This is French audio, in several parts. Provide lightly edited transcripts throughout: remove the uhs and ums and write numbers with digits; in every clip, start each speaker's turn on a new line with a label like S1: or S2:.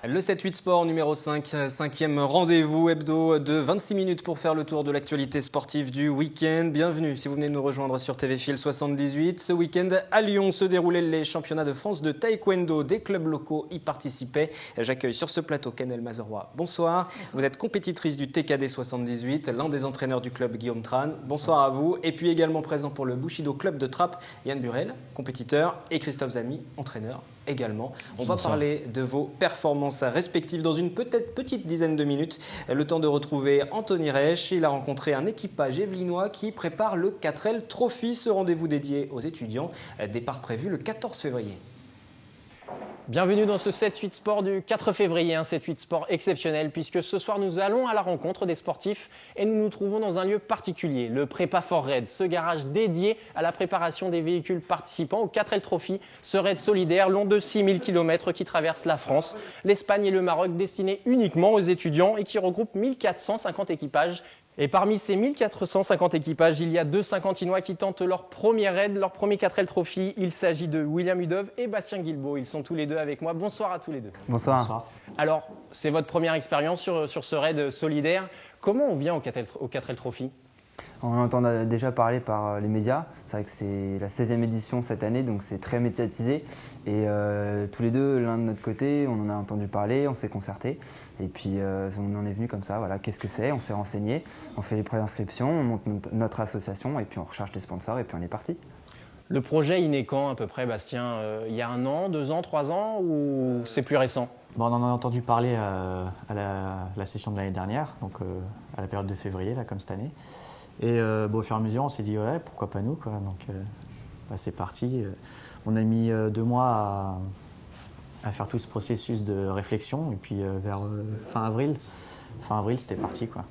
S1: Le 7-8 Sport numéro 5, cinquième rendez-vous hebdo de 26 minutes pour faire le tour de l'actualité sportive du week-end. Bienvenue si vous venez de nous rejoindre sur TV Fil 78. Ce week-end à Lyon se déroulaient les championnats de France de taekwondo. Des clubs locaux y participaient. J'accueille sur ce plateau Kenel Mazeroy. Bonsoir. Vous êtes compétitrice du TKD 78, l'un des entraîneurs du club Guillaume Tran. Bonsoir à vous. Et puis également présent pour le Bushido Club de Trappes, Yann Burel, compétiteur, et Christophe Zamy, entraîneur également. On va parler de vos performances respectives dans une petite dizaine de minutes. Le temps de retrouver Anthony Reich. Il a rencontré un équipage yvelinois qui prépare le 4L Trophy, ce rendez-vous dédié aux étudiants. Départ prévu le 14 février.
S2: Bienvenue dans ce 7-8 Sport du 4 février, un 7-8 Sport exceptionnel puisque ce soir nous allons à la rencontre des sportifs et nous nous trouvons dans un lieu particulier, le Prépa for Raid, ce garage dédié à la préparation des véhicules participants au 4L Trophy, ce raid solidaire long de 6000 km qui traverse la France, l'Espagne et le Maroc, destiné uniquement aux étudiants et qui regroupe 1450 équipages. Et parmi ces 1450 équipages, il y a deux Saint-Quentinois qui tentent leur premier raid, leur premier 4L Trophy. Il s'agit de William Hudov et Bastien Guilbault. Ils sont tous les deux avec moi. Bonsoir à tous les deux.
S3: Bonsoir.
S2: Bonsoir. Alors, c'est votre première expérience sur ce raid solidaire. Comment on vient au 4L Trophy ?
S3: On en entend déjà parler par les médias. C'est vrai que c'est la 16e édition cette année, donc c'est très médiatisé. Et tous les deux, l'un de notre côté, on en a entendu parler, on s'est concerté. Et puis on en est venu comme ça, voilà, qu'est-ce que c'est ? On s'est renseigné, on fait les préinscriptions, on monte notre association et puis on recherche des sponsors et puis on est parti.
S2: Le projet, il naît quand à peu près, Bastien ? Il y a 1 an, 2 ans, 3 ans ou c'est plus récent ?
S4: Bon, on en a entendu parler à la session de l'année dernière, donc à la période de février, là, comme cette année. Et au fur et à mesure, on s'est dit, ouais, pourquoi pas nous, quoi. Donc, c'est parti. On a mis 2 mois à faire tout ce processus de réflexion. Et puis, vers fin avril, c'était parti, quoi.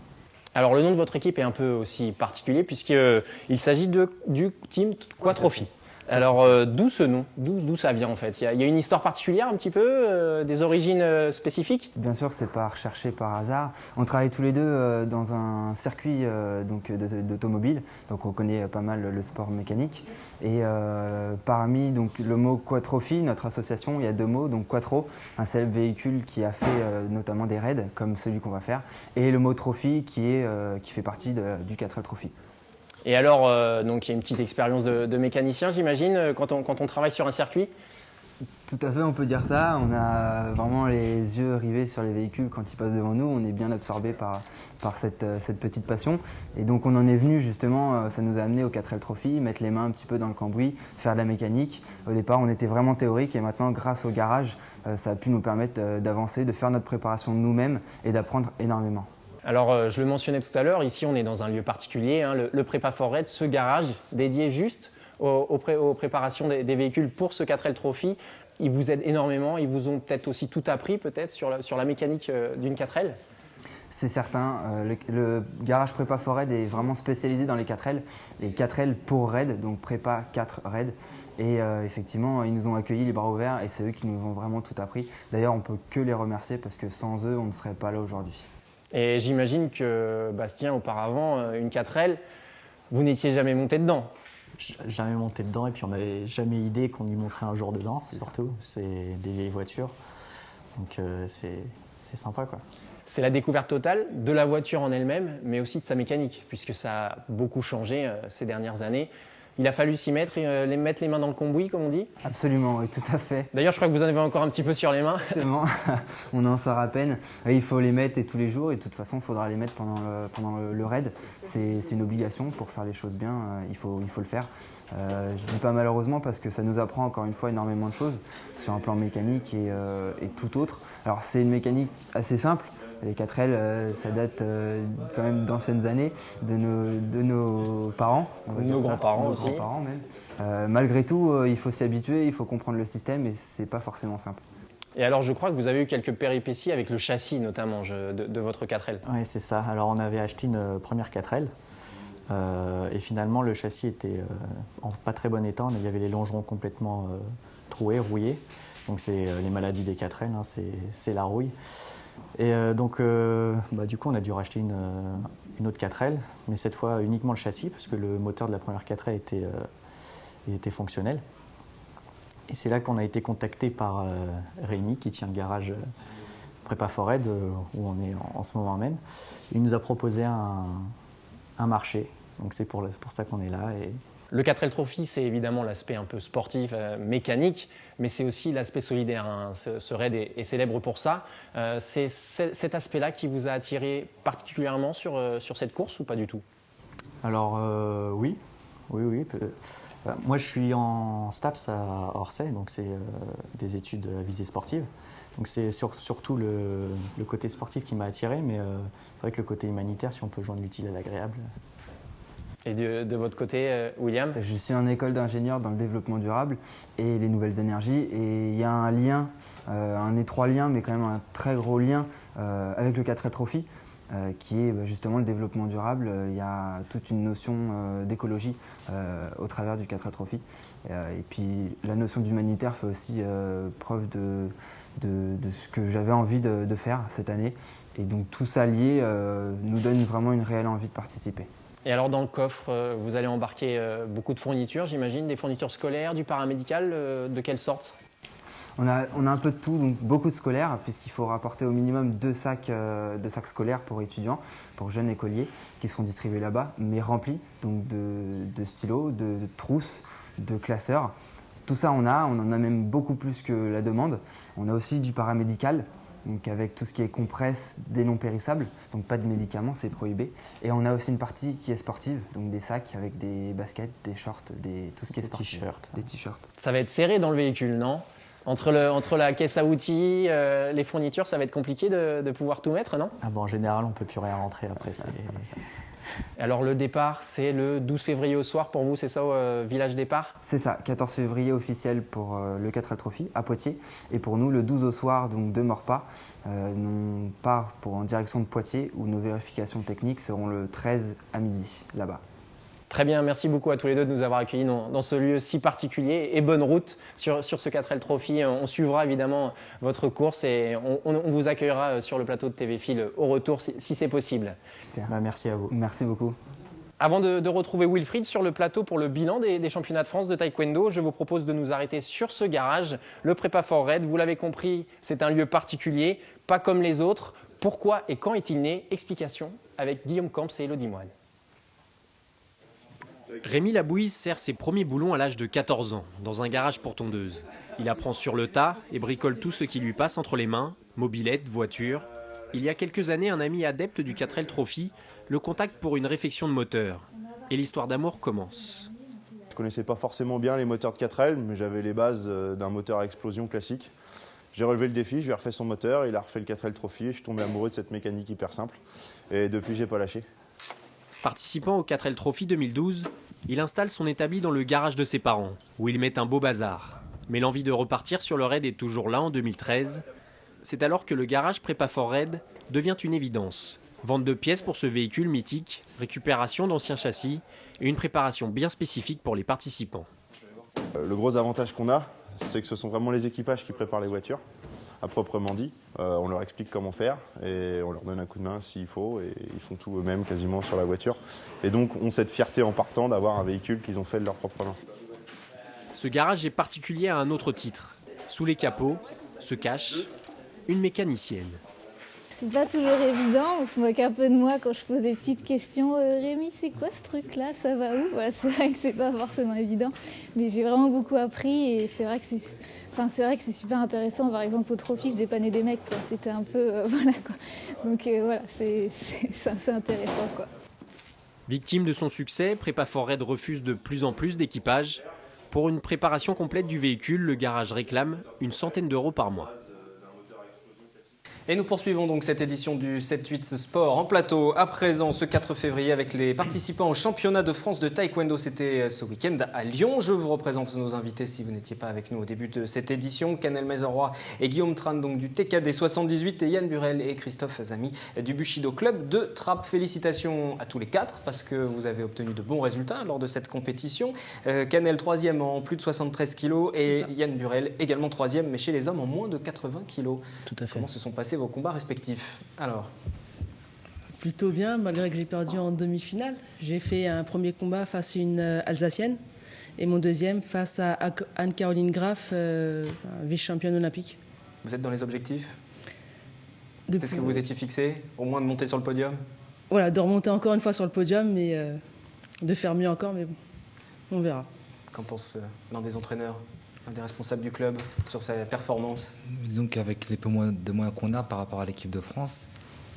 S2: Alors, le nom de votre équipe est un peu aussi particulier puisqu'il s'agit du Team Quatrophy. Alors, d'où ce nom ? D'où ça vient en fait ? Il y a une histoire particulière un petit peu, des origines spécifiques ?
S3: Bien sûr, c'est pas recherché par hasard. On travaille tous les deux dans un circuit d'automobile, donc on connaît pas mal le sport mécanique. Et parmi donc, le mot Quatrophy, notre association, il y a 2 mots, donc Quattro, un célèbre véhicule qui a fait notamment des raids, comme celui qu'on va faire, et le mot Trophy qui fait partie du 4L Trophy.
S2: Et alors, donc il y a une petite expérience de mécanicien, j'imagine, quand on travaille sur un circuit ?
S3: Tout à fait, on peut dire ça. On a vraiment les yeux rivés sur les véhicules quand ils passent devant nous. On est bien absorbé par cette petite passion. Et donc on en est venu justement, ça nous a amené au 4L Trophy, mettre les mains un petit peu dans le cambouis, faire de la mécanique. Au départ, on était vraiment théorique et maintenant, grâce au garage, ça a pu nous permettre d'avancer, de faire notre préparation nous-mêmes et d'apprendre énormément.
S2: Alors, je le mentionnais tout à l'heure, ici on est dans un lieu particulier, hein, le Prépa for Raid, ce garage dédié juste aux préparations des véhicules pour ce 4L Trophy. Ils vous aident énormément, ils vous ont peut-être aussi tout appris peut-être sur la mécanique d'une 4L ?
S3: C'est certain, le garage Prépa for Raid est vraiment spécialisé dans les 4L, les 4L pour Raid, donc Prépa 4 Raid. Et effectivement, ils nous ont accueillis les bras ouverts et c'est eux qui nous ont vraiment tout appris. D'ailleurs, on ne peut que les remercier parce que sans eux, on ne serait pas là aujourd'hui.
S2: Et j'imagine que Bastien, auparavant, une 4L, vous n'étiez jamais monté dedans.
S4: Jamais monté dedans et puis on n'avait jamais idée qu'on y monterait un jour dedans, surtout. C'est des vieilles voitures, donc c'est sympa, quoi.
S2: C'est la découverte totale de la voiture en elle-même, mais aussi de sa mécanique, puisque ça a beaucoup changé ces dernières années. Il a fallu s'y mettre, mettre les mains dans le cambouis, comme on dit.
S3: Absolument, oui, tout à fait.
S2: D'ailleurs, je crois que vous en avez encore un petit peu sur les mains.
S3: Exactement, on en sort à peine. Il faut les mettre et tous les jours et de toute façon, il faudra les mettre pendant le raid. C'est une obligation pour faire les choses bien, il faut le faire. Je ne dis pas malheureusement parce que ça nous apprend encore une fois énormément de choses sur un plan mécanique et tout autre. Alors c'est une mécanique assez simple. Les 4L, ça date quand même d'anciennes années, de nos parents.
S2: Nos grands-parents aussi.
S3: Grands-parents même. Malgré tout, il faut s'y habituer, il faut comprendre le système et c'est pas forcément simple.
S2: Et alors, je crois que vous avez eu quelques péripéties avec le châssis notamment de votre 4L.
S4: Oui, c'est ça. Alors, on avait acheté une première 4L et finalement, le châssis était en pas très bon état. Il y avait les longerons complètement troués, rouillés. Donc, c'est les maladies des 4L, hein, c'est la rouille. Et du coup, on a dû racheter une autre 4L, mais cette fois uniquement le châssis, parce que le moteur de la première 4L était fonctionnel. Et c'est là qu'on a été contacté par Rémi, qui tient le garage Prépa Forred, où on est en ce moment même. Il nous a proposé un marché, donc c'est pour ça qu'on est là.
S2: Le 4L Trophy, c'est évidemment l'aspect un peu sportif, mécanique, mais c'est aussi l'aspect solidaire. Hein. Ce raid est célèbre pour ça. C'est cet aspect-là qui vous a attiré particulièrement sur cette course ou pas du tout?
S4: Alors oui. Moi, je suis en STAPS à Orsay, donc c'est des études à visée sportive. Donc c'est surtout le côté sportif qui m'a attiré, mais c'est vrai que le côté humanitaire, si on peut joindre l'utile à l'agréable.
S2: Et de votre côté, William?
S3: Je suis en école d'ingénieur dans le développement durable et les nouvelles énergies. Et il y a un lien, un étroit lien, mais quand même un très gros lien avec le 4L Trophy, qui est justement le développement durable. Il y a toute une notion d'écologie au travers du 4L Trophy. Et puis la notion d'humanitaire fait aussi preuve de ce que j'avais envie de faire cette année. Et donc tout ça lié nous donne vraiment une réelle envie de participer.
S2: Et alors dans le coffre, vous allez embarquer beaucoup de fournitures, j'imagine, des fournitures scolaires, du paramédical, de quelle sorte?
S3: On a un peu de tout, donc beaucoup de scolaires, puisqu'il faut rapporter au minimum 2 sacs scolaires pour étudiants, pour jeunes écoliers, qui seront distribués là-bas, mais remplis donc de stylos, de trousses, de classeurs. Tout ça on en a même beaucoup plus que la demande. On a aussi du paramédical, donc avec tout ce qui est compresse, des non périssables, donc pas de médicaments, c'est prohibé. Et on a aussi une partie qui est sportive, donc des sacs avec des baskets, des shorts, tout ce qui est sportif. Des t-shirts.
S2: Ça va être serré dans le véhicule, non? Entre la caisse à outils, les fournitures, ça va être compliqué de pouvoir tout mettre, non?
S4: Ah bon, en général, on ne peut plus rien rentrer après.
S2: Alors le départ, c'est le 12 février au soir pour vous, c'est ça, village départ?
S3: C'est ça, 14 février officiel pour le 4L Trophy à Poitiers. Et pour nous, le 12 au soir, donc de Maurepas, on part en direction de Poitiers, où nos vérifications techniques seront le 13 à midi, là-bas.
S2: Très bien, merci beaucoup à tous les deux de nous avoir accueillis dans ce lieu si particulier et bonne route sur ce 4L Trophy. On suivra évidemment votre course et on vous accueillera sur le plateau de TV Fil au retour si c'est possible.
S4: Merci à vous.
S3: Merci beaucoup.
S2: Avant de retrouver Wilfried sur le plateau pour le bilan des championnats de France de taekwondo, je vous propose de nous arrêter sur ce garage, le Prépa Forred. Vous l'avez compris, c'est un lieu particulier, pas comme les autres. Pourquoi et quand est-il né? Explication avec Guillaume Camps et Elodie Moine.
S5: Rémi Labouise sert ses premiers boulons à l'âge de 14 ans, dans un garage pour tondeuse. Il apprend sur le tas et bricole tout ce qui lui passe entre les mains, mobylettes, voitures. Il y a quelques années, un ami adepte du 4L Trophy le contacte pour une réfection de moteur. Et l'histoire d'amour commence.
S6: Je ne connaissais pas forcément bien les moteurs de 4L, mais j'avais les bases d'un moteur à explosion classique. J'ai relevé le défi, je lui ai refait son moteur, il a refait le 4L Trophy et je suis tombé amoureux de cette mécanique hyper simple. Et depuis, j'ai pas lâché.
S5: Participant au 4L Trophy 2012, il installe son établi dans le garage de ses parents, où il met un beau bazar. Mais l'envie de repartir sur le raid est toujours là en 2013. C'est alors que le garage Prépa Forred devient une évidence. Vente de pièces pour ce véhicule mythique, récupération d'anciens châssis et une préparation bien spécifique pour les participants.
S6: Le gros avantage qu'on a, c'est que ce sont vraiment les équipages qui préparent les voitures, à proprement dit. On leur explique comment faire et on leur donne un coup de main s'il faut et ils font tout eux-mêmes quasiment sur la voiture. Et donc ont cette fierté en partant d'avoir un véhicule qu'ils ont fait de leur propre main.
S5: Ce garage est particulier à un autre titre. Sous les capots se cache une mécanicienne.
S7: C'est pas toujours évident, on se moque un peu de moi quand je pose des petites questions. Rémi, c'est quoi ce truc-là? Ça va où? Voilà, c'est vrai que c'est pas forcément évident, mais j'ai vraiment beaucoup appris et c'est vrai que c'est super intéressant. Par exemple, au Trophy, je dépannais des mecs, quoi. C'était un peu voilà quoi. Donc voilà, c'est assez intéressant quoi.
S5: Victime de son succès, Prépa Forred refuse de plus en plus d'équipages. Pour une préparation complète du véhicule, le garage réclame une centaine d'euros par mois.
S1: Et nous poursuivons donc cette édition du 7-8 Sport en plateau à présent ce 4 février avec les participants au championnat de France de taekwondo. C'était ce week-end à Lyon. Je vous représente nos invités si vous n'étiez pas avec nous au début de cette édition. Canel Mezeroy et Guillaume Tran donc du TKD 78 et Yann Burel et Christophe Zamy du Bushido Club de Trappes. Félicitations à tous les quatre parce que vous avez obtenu de bons résultats lors de cette compétition. Canel 3e en plus de 73 kg et Yann Burel également 3e mais chez les hommes en moins de 80 kg.
S8: Tout à fait.
S1: Comment se sont passés vos combats respectifs? Alors,
S8: plutôt bien, malgré que j'ai perdu en demi-finale. J'ai fait un premier combat face à une Alsacienne et mon deuxième face à Anne-Caroline Graff, vice-championne olympique.
S1: vous êtes dans les objectifs? C'est ce que vous étiez fixé, au moins de monter sur le podium?
S8: Voilà, de remonter encore une fois sur le podium, mais de faire mieux encore, mais bon, on verra.
S1: Qu'en pense l'un des entraîneurs, l'un des responsables du club sur sa performance?
S9: Disons qu'avec les peu de moyens qu'on a par rapport à l'équipe de France,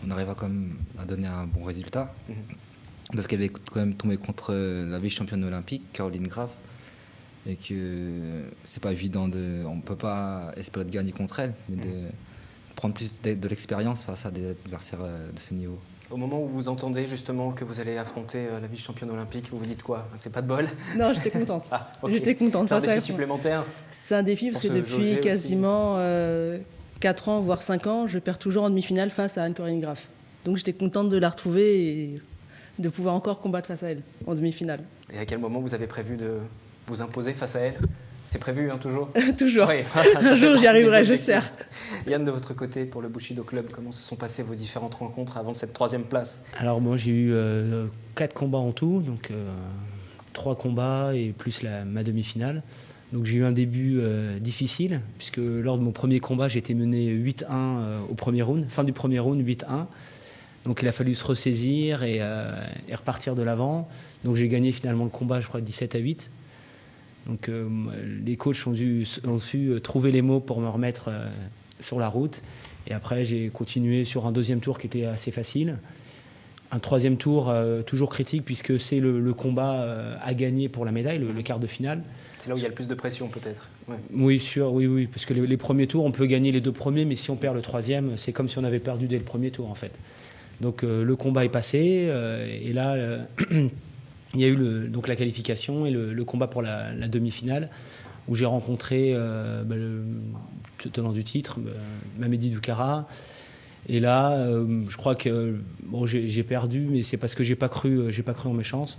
S9: on arrive quand même à donner un bon résultat. Parce qu'elle est quand même tombée contre la vice-championne olympique, Caroline Graf, et que c'est pas évident on peut pas espérer de gagner contre elle, mais de prendre plus de l'expérience face à des adversaires de ce niveau.
S1: Au moment où vous entendez justement que vous allez affronter la vice-championne olympique, vous vous dites quoi? C'est pas de bol?
S8: Non, j'étais contente.
S1: Okay.
S8: J'étais contente.
S1: C'est un défi supplémentaire?
S8: C'est un défi parce que depuis quasiment 4 ans, voire 5 ans, je perds toujours en demi-finale face à Anne-Corinne Graf. Donc j'étais contente de la retrouver et de pouvoir encore combattre face à elle en demi-finale.
S1: Et à quel moment vous avez prévu de vous imposer face à elle? C'est prévu, hein, toujours?
S8: Toujours.
S1: Oui,
S8: un jour, j'y arriverai, j'espère.
S1: Yann, de votre côté, pour le Bushido Club, comment se sont passées vos différentes rencontres avant cette 3e place?
S10: Alors moi, j'ai eu 4 combats en tout, donc 3 combats et plus ma demi-finale. Donc j'ai eu un début difficile, puisque lors de mon premier combat, j'ai été mené 8-1 au premier round, fin du premier round, 8-1. Donc il a fallu se ressaisir et repartir de l'avant. Donc j'ai gagné finalement le combat, je crois, 17-8. Donc les coachs ont su trouver les mots pour me remettre sur la route. Et après, j'ai continué sur un 2e tour qui était assez facile. Un 3e tour toujours critique, puisque c'est le combat à gagner pour la médaille, le quart de finale.
S1: C'est là où il y a le plus de pression, peut-être. Ouais.
S10: Oui, sûr, oui. Parce que les premiers tours, on peut gagner les 2 premiers, mais si on perd le 3e, c'est comme si on avait perdu dès le premier tour, en fait. Donc le combat est passé, et là... il y a eu donc la qualification et le combat pour la demi-finale, où j'ai rencontré le tenant du titre, Mamedi Doucara. Et là, je crois que j'ai perdu, mais c'est parce que j'ai pas cru en mes chances.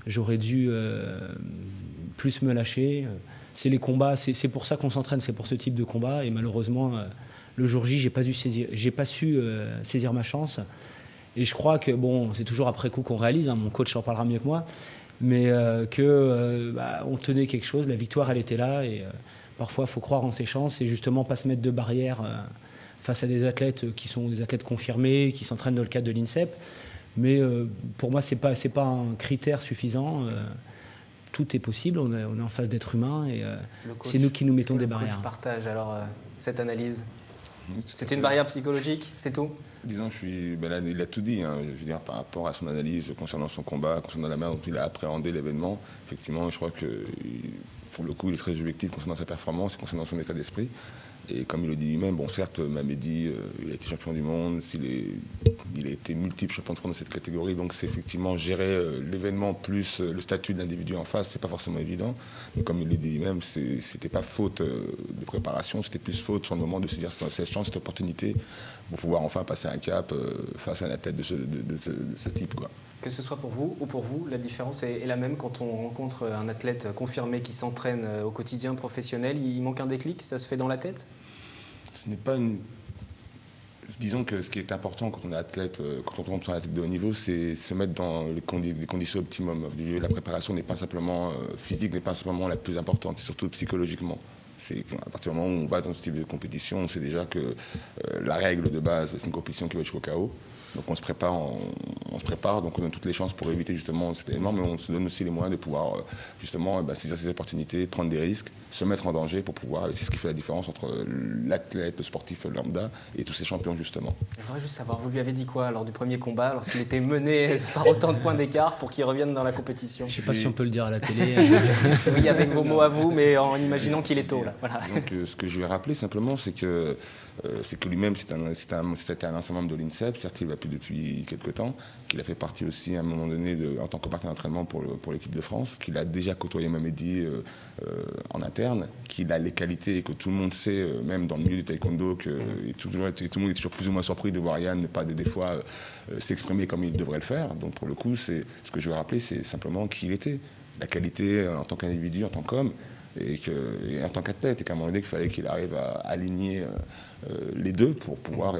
S10: J'aurais dû plus me lâcher. C'est les combats, c'est pour ça qu'on s'entraîne, c'est pour ce type de combat. Et malheureusement, le jour J, j'ai pas su saisir ma chance. Et je crois que, c'est toujours après coup qu'on réalise, hein, mon coach en parlera mieux que moi, mais on tenait quelque chose, la victoire elle était là, et parfois il faut croire en ses chances et justement pas se mettre de barrière face à des athlètes qui sont des athlètes confirmés, qui s'entraînent dans le cadre de l'INSEP. Mais pour moi, c'est pas un critère suffisant. Tout est possible, on est en face d'êtres humains et c'est nous qui nous mettons des barrières.
S1: Je partage alors cette analyse. C'est une barrière psychologique, c'est tout?
S11: Disons, là, il a tout dit, hein, je veux dire, par rapport à son analyse concernant son combat, concernant la manière dont il a appréhendé l'événement. Effectivement, je crois que, pour le coup, il est très objectif concernant sa performance et concernant son état d'esprit. Et comme il le dit lui-même, certes, Mamedi, il a été champion du monde, il a été multiple champion de France dans cette catégorie, donc c'est effectivement gérer l'événement plus le statut de l'individu en face, c'est pas forcément évident. Mais comme il le dit lui-même, c'était pas faute de préparation, c'était plus faute sur le moment de saisir cette chance, cette opportunité pour pouvoir enfin passer un cap face à un athlète de ce type, quoi.
S1: Que ce soit pour vous ou pour vous, la différence est la même quand on rencontre un athlète confirmé qui s'entraîne au quotidien professionnel. Il manque un déclic, ça se fait dans la tête?
S11: Ce n'est pas une... Disons que ce qui est important quand on est athlète, quand on tombe sur un athlète de haut niveau, c'est se mettre dans les conditions optimum du jeu. La préparation n'est pas simplement physique, n'est pas simplement la plus importante, c'est surtout psychologiquement. C'est à partir du moment où on va dans ce type de compétition, on sait déjà que la règle de base, c'est une compétition qui va jusqu'au KO. Donc on se prépare, donc on donne toutes les chances pour éviter justement cet événement, mais on se donne aussi les moyens de pouvoir justement saisir ces opportunités, prendre des risques, se mettre en danger pour pouvoir. C'est ce qui fait la différence entre l'athlète, le sportif lambda et tous ces champions justement. Je
S1: voudrais juste savoir, vous lui avez dit quoi lors du premier combat, lorsqu'il était mené par autant de points d'écart pour qu'il revienne dans la compétition?
S10: Je ne sais pas si on peut le dire à la télé.
S1: Oui, avec vos mots à vous, mais en imaginant qu'il est tôt là. Voilà.
S11: Donc ce que je lui ai rappelé simplement, c'est que lui-même, c'était un ancien membre de l'INSEP, certes il va plus depuis quelques temps, qu'il a fait partie aussi à un moment donné en tant que partenaire d'entraînement pour l'équipe de France, qu'il a déjà côtoyé Mamedi en interne, qu'il a les qualités et que tout le monde sait, même dans le milieu du taekwondo, que tout le monde est toujours plus ou moins surpris de voir Yann ne pas des fois s'exprimer comme il devrait le faire. Donc pour le coup, ce que je veux rappeler, c'est simplement qui il était, la qualité en tant qu'individu, en tant qu'homme, et en tant qu'athlète, et qu'à un moment donné, il fallait qu'il arrive à aligner les deux pour pouvoir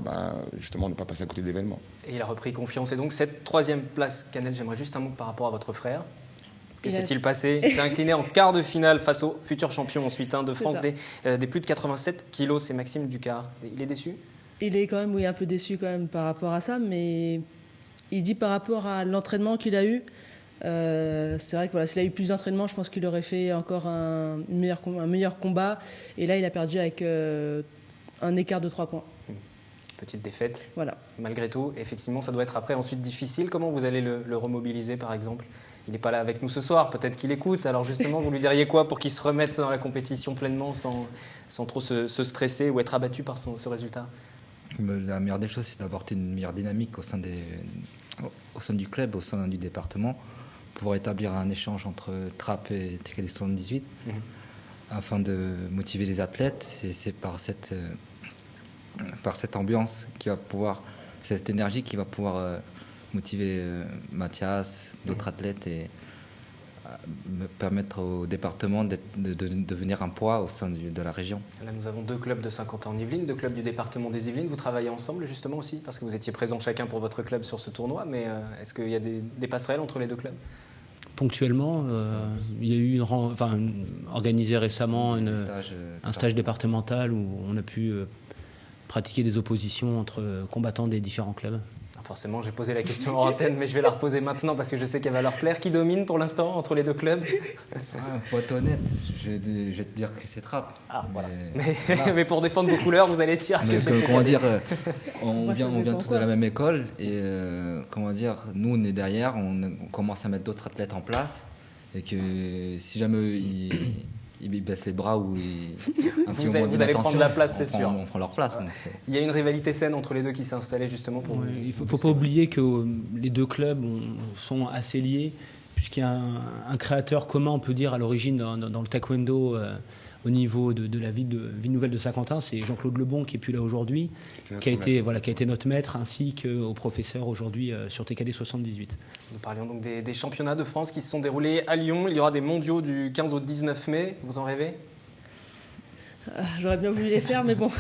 S11: justement ne pas passer à côté de l'événement.
S1: Et il a repris confiance. Et donc cette 3e place, Canel, j'aimerais juste un mot par rapport à votre frère. Que s'est-il passé? Il s'est incliné en quart de finale face au futur champion ensuite de France des plus de 87 kilos, c'est Maxime Ducard. Il est déçu?
S8: Il est quand même un peu déçu quand même par rapport à ça, mais il dit par rapport à l'entraînement qu'il a eu, c'est vrai que voilà, s'il a eu plus d'entraînement, je pense qu'il aurait fait encore un meilleur combat. Et là, il a perdu avec un écart de 3 points.
S1: Petite défaite.
S8: Voilà.
S1: Malgré tout, effectivement, ça doit être après ensuite difficile. Comment vous allez le remobiliser, par exemple? Il n'est pas là avec nous ce soir, peut-être qu'il écoute. Alors justement, vous lui diriez quoi pour qu'il se remette dans la compétition pleinement sans trop se stresser ou être abattu par ce résultat?
S9: La meilleure des choses, c'est d'apporter une meilleure dynamique au sein du club, au sein du département, pour établir un échange entre Trappes et TKD 78, afin de motiver les athlètes. C'est par cette ambiance qui va pouvoir, cette énergie qui va pouvoir motiver Mathias, d'autres athlètes et me permettre au département de devenir un poids au sein de la région.
S1: Là, nous avons 2 clubs de Saint-Quentin-en-Yvelines, 2 clubs du département des Yvelines. Vous travaillez ensemble justement aussi, parce que vous étiez présents chacun pour votre club sur ce tournoi, mais est-ce qu'il y a des passerelles entre les 2 clubs?
S10: Ponctuellement, il y a eu organisé récemment un stage départemental où on a pu pratiquer des oppositions entre combattants des différents clubs.
S1: Forcément, j'ai posé la question en antenne, mais je vais la reposer maintenant parce que je sais qu'elle va leur plaire. Qui domine pour l'instant entre les 2 clubs?
S9: Pour être honnête, je vais te dire que c'est Trappes.
S1: Ah, voilà. Mais pour défendre vos couleurs, vous allez dire que c'est...
S9: Comment dire, on vient tous de la même école et comment dire, nous on est derrière, on commence à mettre d'autres athlètes en place et que si jamais ils baissent les bras ou
S1: vous allez prendre la place, c'est sûr.
S9: On prend leur place.
S1: Il y a une rivalité saine entre les 2 qui s'est installée justement pour...
S10: Il ne faut pas oublier que les 2 clubs sont assez liés, puisqu'il y a un créateur commun, on peut dire, à l'origine dans le taekwondo au niveau de la ville nouvelle de Saint-Quentin. C'est Jean-Claude Lebon qui est plus là aujourd'hui, qui a été notre maître, ainsi qu'au professeur aujourd'hui sur TKD 78.
S1: Nous parlions donc des championnats de France qui se sont déroulés à Lyon. Il y aura des mondiaux du 15 au 19 mai. Vous en rêvez?
S8: J'aurais bien voulu les faire, mais bon.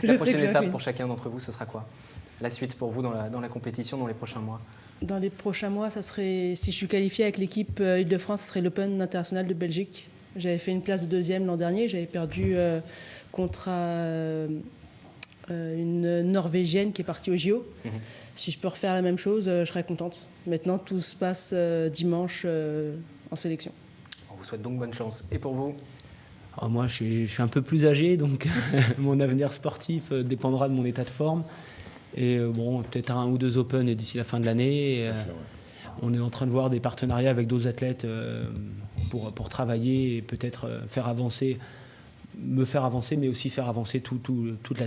S1: La prochaine étape pour chacun d'entre vous, ce sera quoi? La suite pour vous dans la compétition dans les prochains mois?
S8: Dans les prochains mois, ça serait, si je suis qualifiée avec l'équipe Île-de-France, ce serait l'Open international de Belgique. J'avais fait une place de 2e l'an dernier. J'avais perdu contre une Norvégienne qui est partie au JO. Si je peux refaire la même chose, je serais contente. Maintenant, tout se passe dimanche en sélection.
S1: On vous souhaite donc bonne chance. Et pour vous?
S10: Alors moi, je suis un peu plus âgé, donc mon avenir sportif dépendra de mon état de forme. Et bon, peut-être 1 ou 2 Open d'ici la fin de l'année. On est en train de voir des partenariats avec d'autres athlètes pour travailler et peut-être me faire avancer, mais aussi faire avancer toutes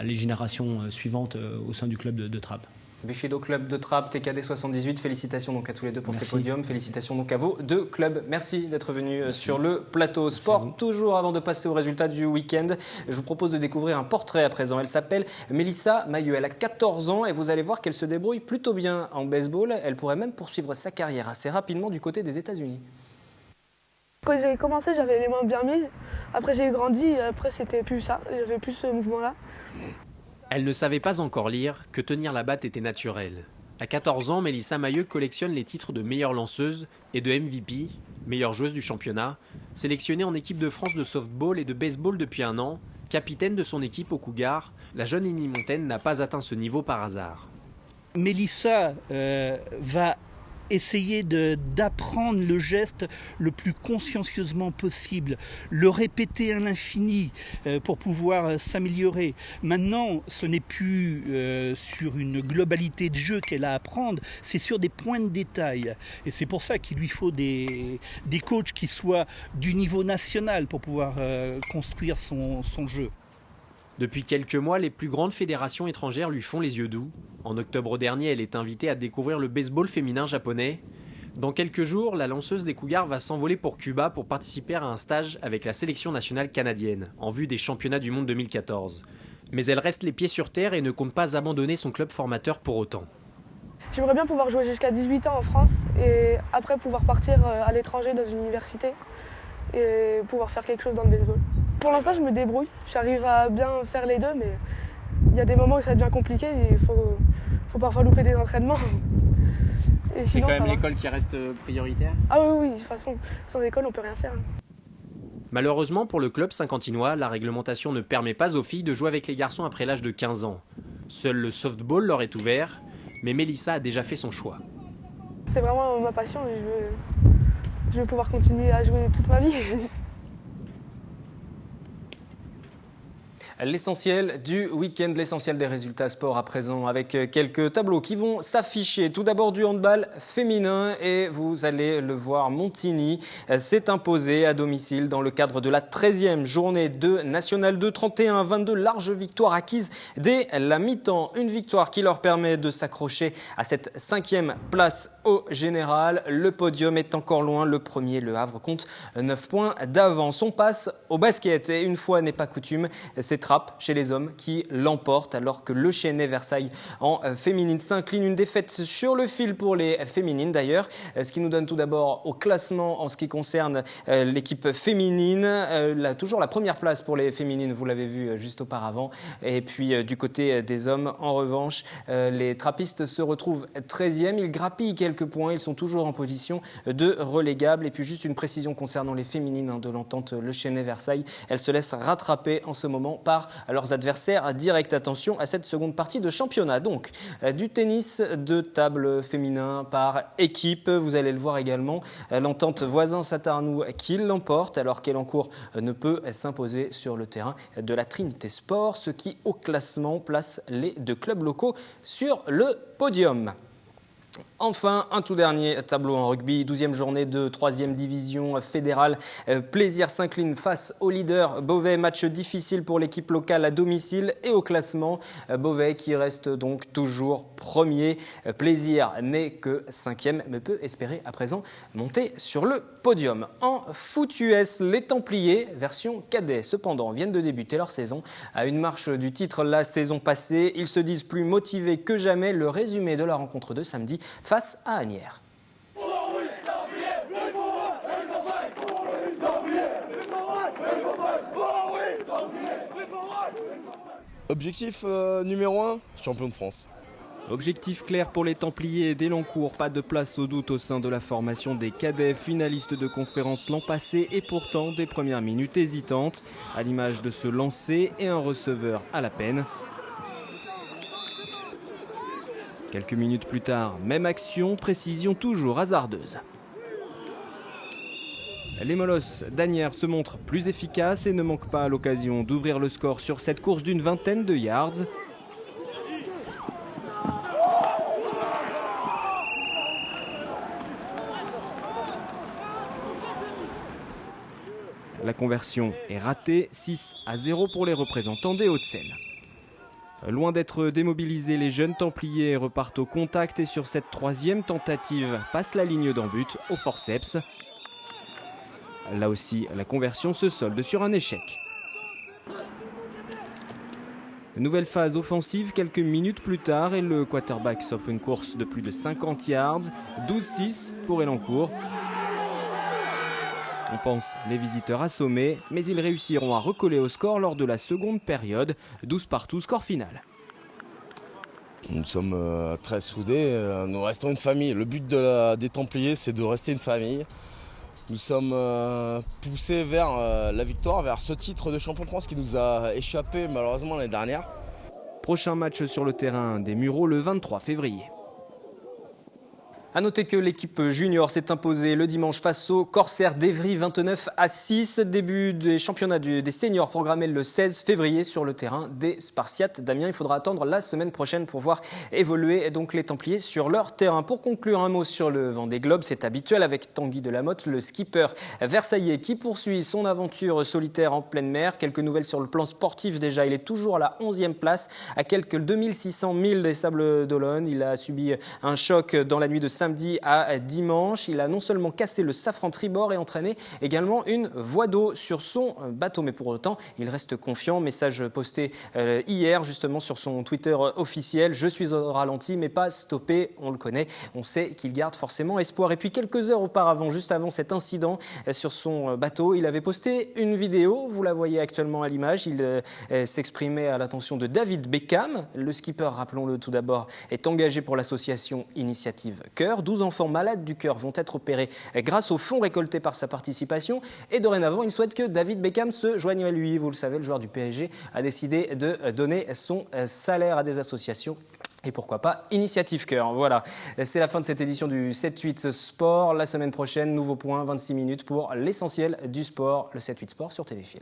S10: les générations suivantes au sein du club de Trappes.
S1: Bushido Club de Trappes, TKD 78, félicitations donc à tous les 2 pour ces podiums, félicitations donc à vos 2 clubs. Merci d'être venus sur le plateau sport. Toujours avant de passer au résultat du week-end, je vous propose de découvrir un portrait à présent. Elle s'appelle Mélissa Mailleux, elle a 14 ans et vous allez voir qu'elle se débrouille plutôt bien en baseball. Elle pourrait même poursuivre sa carrière assez rapidement du côté des États-Unis.
S12: Quand j'ai commencé, j'avais les mains bien mises. Après j'ai grandi, après c'était plus ça, j'avais plus ce mouvement-là.
S5: Elle ne savait pas encore lire que tenir la batte était naturel. À 14 ans, Mélissa Mailleux collectionne les titres de meilleure lanceuse et de MVP, meilleure joueuse du championnat, sélectionnée en équipe de France de softball et de baseball depuis 1 an, capitaine de son équipe au Cougar, la jeune Innie Montaine n'a pas atteint ce niveau par hasard.
S13: Mélissa va essayer d'apprendre le geste le plus consciencieusement possible, le répéter à l'infini pour pouvoir s'améliorer. Maintenant, ce n'est plus sur une globalité de jeu qu'elle a à apprendre, c'est sur des points de détail. Et c'est pour ça qu'il lui faut des coachs qui soient du niveau national pour pouvoir construire son jeu.
S5: Depuis quelques mois, les plus grandes fédérations étrangères lui font les yeux doux. En octobre dernier, elle est invitée à découvrir le baseball féminin japonais. Dans quelques jours, la lanceuse des Cougars va s'envoler pour Cuba pour participer à un stage avec la sélection nationale canadienne, en vue des championnats du monde 2014. Mais elle reste les pieds sur terre et ne compte pas abandonner son club formateur pour autant.
S12: J'aimerais bien pouvoir jouer jusqu'à 18 ans en France et après pouvoir partir à l'étranger dans une université et pouvoir faire quelque chose dans le baseball. Pour l'instant, je me débrouille. J'arrive à bien faire les 2, mais il y a des moments où ça devient compliqué et il faut parfois louper des entraînements.
S5: C'est quand même l'école qui reste prioritaire?
S12: Ah oui, de toute façon, sans école, on ne peut rien faire.
S5: Malheureusement pour le club saint-quentinois, la réglementation ne permet pas aux filles de jouer avec les garçons après l'âge de 15 ans. Seul le softball leur est ouvert, mais Mélissa a déjà fait son choix.
S12: C'est vraiment ma passion et je veux pouvoir continuer à jouer toute ma vie.
S1: L'essentiel du week-end, l'essentiel des résultats sport à présent avec quelques tableaux qui vont s'afficher. Tout d'abord du handball féminin et vous allez le voir, Montigny s'est imposé à domicile dans le cadre de la 13e journée de National 2, 31-22, large victoire acquise dès la mi-temps. Une victoire qui leur permet de s'accrocher à cette 5e place au général. Le podium est encore loin, le premier, Le Havre, compte 9 points d'avance. On passe au basket et une fois n'est pas coutume, c'est Trappes chez les hommes qui l'emporte alors que le Chesnay Versailles en féminine s'incline. Une défaite sur le fil pour les féminines d'ailleurs, ce qui nous donne tout d'abord au classement en ce qui concerne l'équipe féminine. Toujours la première place pour les féminines, vous l'avez vu juste auparavant. Et puis du côté des hommes, en revanche, les trappistes se retrouvent 13e. Ils grappillent quelques points, ils sont toujours en position de relégable. Et puis juste une précision concernant les féminines de l'entente le Chesnay Versailles. Elles se laissent rattraper en ce moment par leurs adversaires directs. Attention à cette seconde partie de championnat. Donc, du tennis de table féminin par équipe. Vous allez le voir également. L'entente Voisins-Satarnoux qui l'emporte alors qu'Elancourt ne peut s'imposer sur le terrain de la Trinité Sport. Ce qui, au classement, place les deux clubs locaux sur le podium. Enfin, un tout dernier tableau en rugby, 12e journée de 3e division fédérale. Plaisir s'incline face au leader Beauvais. Match difficile pour l'équipe locale à domicile et au classement. Beauvais qui reste donc toujours premier. Plaisir n'est que 5e mais peut espérer à présent monter sur le podium. En foot US, les Templiers, version cadet, cependant, viennent de débuter leur saison à une marche du titre la saison passée. Ils se disent plus motivés que jamais. Le résumé de la rencontre de samedi face à Asnières.
S14: Objectif numéro 1, champion de France.
S15: Objectif clair pour les Templiers d'Elancourt, pas de place au doute au sein de la formation des cadets, finalistes de conférence l'an passé et pourtant des premières minutes hésitantes, à l'image de ce lancer et un receveur à la peine. Quelques minutes plus tard, même action, précision toujours hasardeuse. Les Molosses d'Asnières se montrent plus efficaces et ne manquent pas l'occasion d'ouvrir le score sur cette course d'une vingtaine de yards. La conversion est ratée, 6-0 pour les représentants des Hauts-de-Seine. Loin d'être démobilisés, les jeunes Templiers repartent au contact et sur cette 3e tentative passent la ligne d'en but au forceps. Là aussi, la conversion se solde sur un échec. Nouvelle phase offensive quelques minutes plus tard et le quarterback s'offre une course de plus de 50 yards, 12-6 pour Elancourt. On pense les visiteurs assommés, mais ils réussiront à recoller au score lors de la seconde période, 12 partout, score final.
S14: Nous sommes très soudés, nous restons une famille. Le but des Templiers, c'est de rester une famille. Nous sommes poussés vers la victoire, vers ce titre de champion de France qui nous a échappé malheureusement l'année dernière.
S15: Prochain match sur le terrain des Mureaux le 23 février.
S1: A noter que l'équipe junior s'est imposée le dimanche face au Corsaire d'Evry 29-6. Début des championnats des seniors programmés le 16 février sur le terrain des Spartiates d'Amiens. Il faudra attendre la semaine prochaine pour voir évoluer donc les Templiers sur leur terrain. Pour conclure, un mot sur le Vendée Globe. C'est habituel avec Tanguy Delamotte, le skipper versaillais qui poursuit son aventure solitaire en pleine mer. Quelques nouvelles sur le plan sportif déjà. Il est toujours à la 11e place à quelques 2600 milles des Sables d'Olonne. Il a subi un choc dans la nuit de samedi à dimanche. Il a non seulement cassé le safran tribord et entraîné également une voie d'eau sur son bateau. Mais pour autant, il reste confiant. Message posté hier justement sur son Twitter officiel. Je suis au ralenti mais pas stoppé. On le connaît. On sait qu'il garde forcément espoir. Et puis quelques heures auparavant, juste avant cet incident sur son bateau, il avait posté une vidéo. Vous la voyez actuellement à l'image. Il s'exprimait à l'attention de David Beckham. Le skipper, rappelons-le tout d'abord, est engagé pour l'association Initiative Cœur. cœur. 12 enfants malades du cœur vont être opérés grâce aux fonds récoltés par sa participation. Et dorénavant, il souhaite que David Beckham se joigne à lui. Vous le savez, le joueur du PSG a décidé de donner son salaire à des associations. Et pourquoi pas Initiative Cœur. Voilà, c'est la fin de cette édition du 7-8 Sport. La semaine prochaine, nouveau point, 26 minutes pour l'essentiel du sport, le 7-8 Sport sur TV Fil.